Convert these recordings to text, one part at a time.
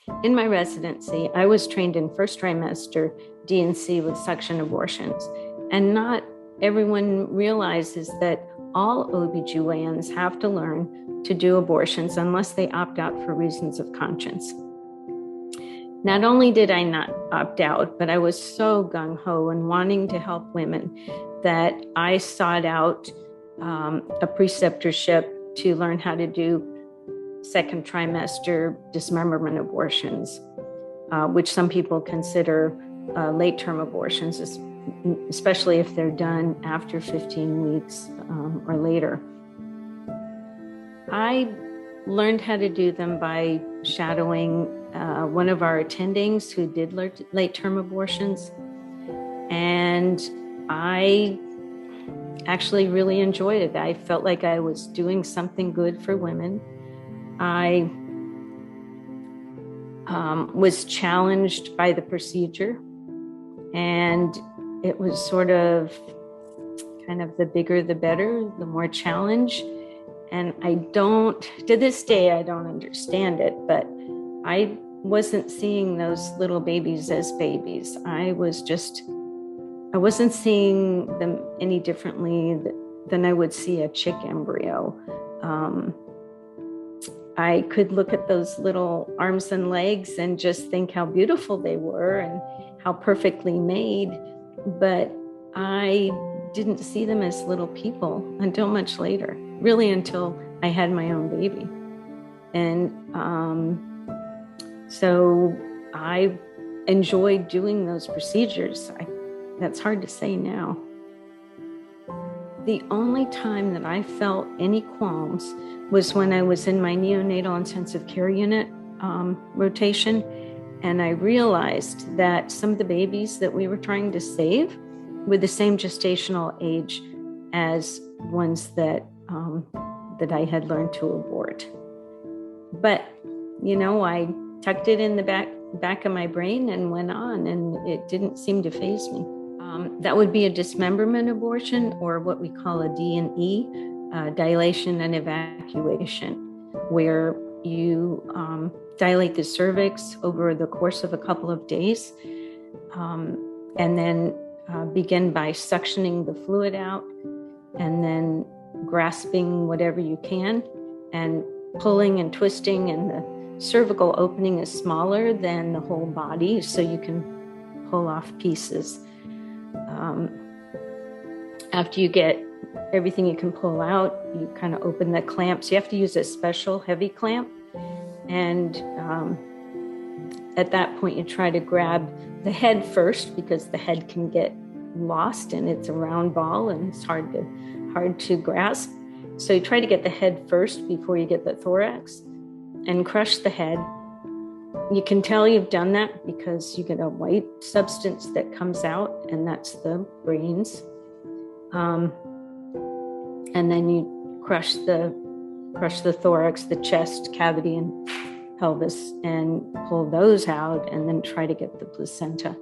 In my residency, I was trained in first trimester D&C with suction abortions. And not everyone realizes that all OBGYNs have to learn to do abortions unless they opt out for reasons of conscience. Not only did I not opt out, but I was so gung-ho and wanting to help women that I sought out a preceptorship to learn how to do second trimester dismemberment abortions, which some people consider late-term abortions, especially if they're done after 15 weeks or later. I learned how to do them by shadowing one of our attendings who did late-term abortions. And I actually really enjoyed it. I felt like I was doing something good for women. I was challenged by the procedure, and it was sort of kind of the bigger the better, the more challenge. And to this day, I don't understand it, but I wasn't seeing those little babies as babies. I wasn't seeing them any differently than I would see a chick embryo. I could look at those little arms and legs and just think how beautiful they were and how perfectly made, but I didn't see them as little people until much later, really until I had my own baby. And so I enjoyed doing those procedures. That's hard to say now. The only time that I felt any qualms was when I was in my neonatal intensive care unit rotation, and I realized that some of the babies that we were trying to save were the same gestational age as ones that I had learned to abort. But, I tucked it in the back of my brain and went on, and it didn't seem to faze me. That would be a dismemberment abortion, or what we call a D&E, dilation and evacuation, where you dilate the cervix over the course of a couple of days, and then begin by suctioning the fluid out, and then grasping whatever you can and pulling and twisting, and the cervical opening is smaller than the whole body, so you can pull off pieces. After you get everything you can pull out, you kind of open the clamps. You have to use a special heavy clamp. And at that point, you try to grab the head first, because the head can get lost, and it's a round ball and it's hard to grasp. So you try to get the head first before you get the thorax, and crush the head. You can tell you've done that because you get a white substance that comes out, and that's the brains. And then you crush the thorax, the chest cavity, and pelvis, and pull those out, and then try to get the placenta.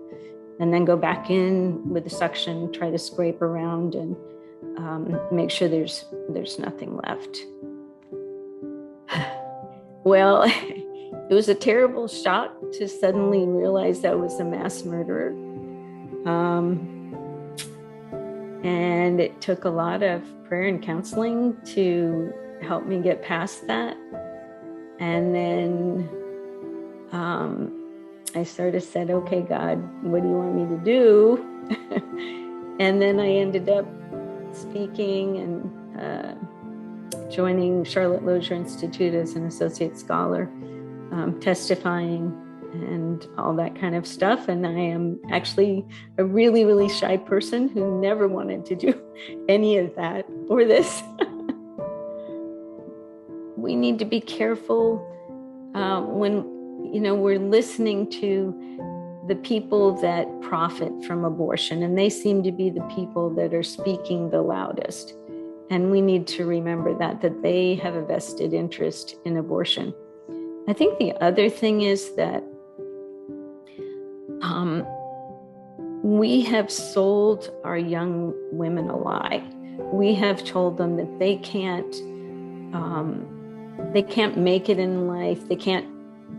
And then go back in with the suction, try to scrape around, and make sure there's nothing left. Well, it was a terrible shock to suddenly realize I was a mass murderer. And it took a lot of prayer and counseling to help me get past that. And then I sort of said, okay, God, what do you want me to do? And then I ended up speaking and joining Charlotte Lozier Institute as an associate scholar, testifying and all that kind of stuff. And I am actually a really, really shy person who never wanted to do any of that or this. We need to be careful when, we're listening to the people that profit from abortion, and they seem to be the people that are speaking the loudest. And we need to remember that they have a vested interest in abortion. I think the other thing is that we have sold our young women a lie. We have told them that they can't make it in life. They can't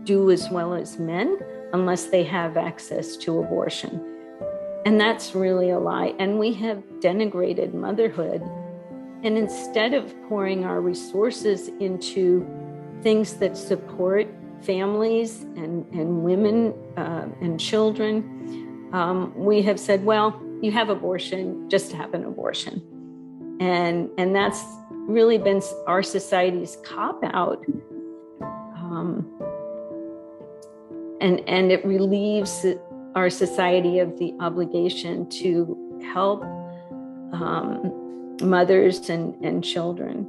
do as well as men unless they have access to abortion. And that's really a lie. And we have denigrated motherhood. And instead of pouring our resources into things that support families and women and children, we have said, well, you have abortion, just have an abortion. And that's really been our society's cop-out. And it relieves our society of the obligation to help mothers and children.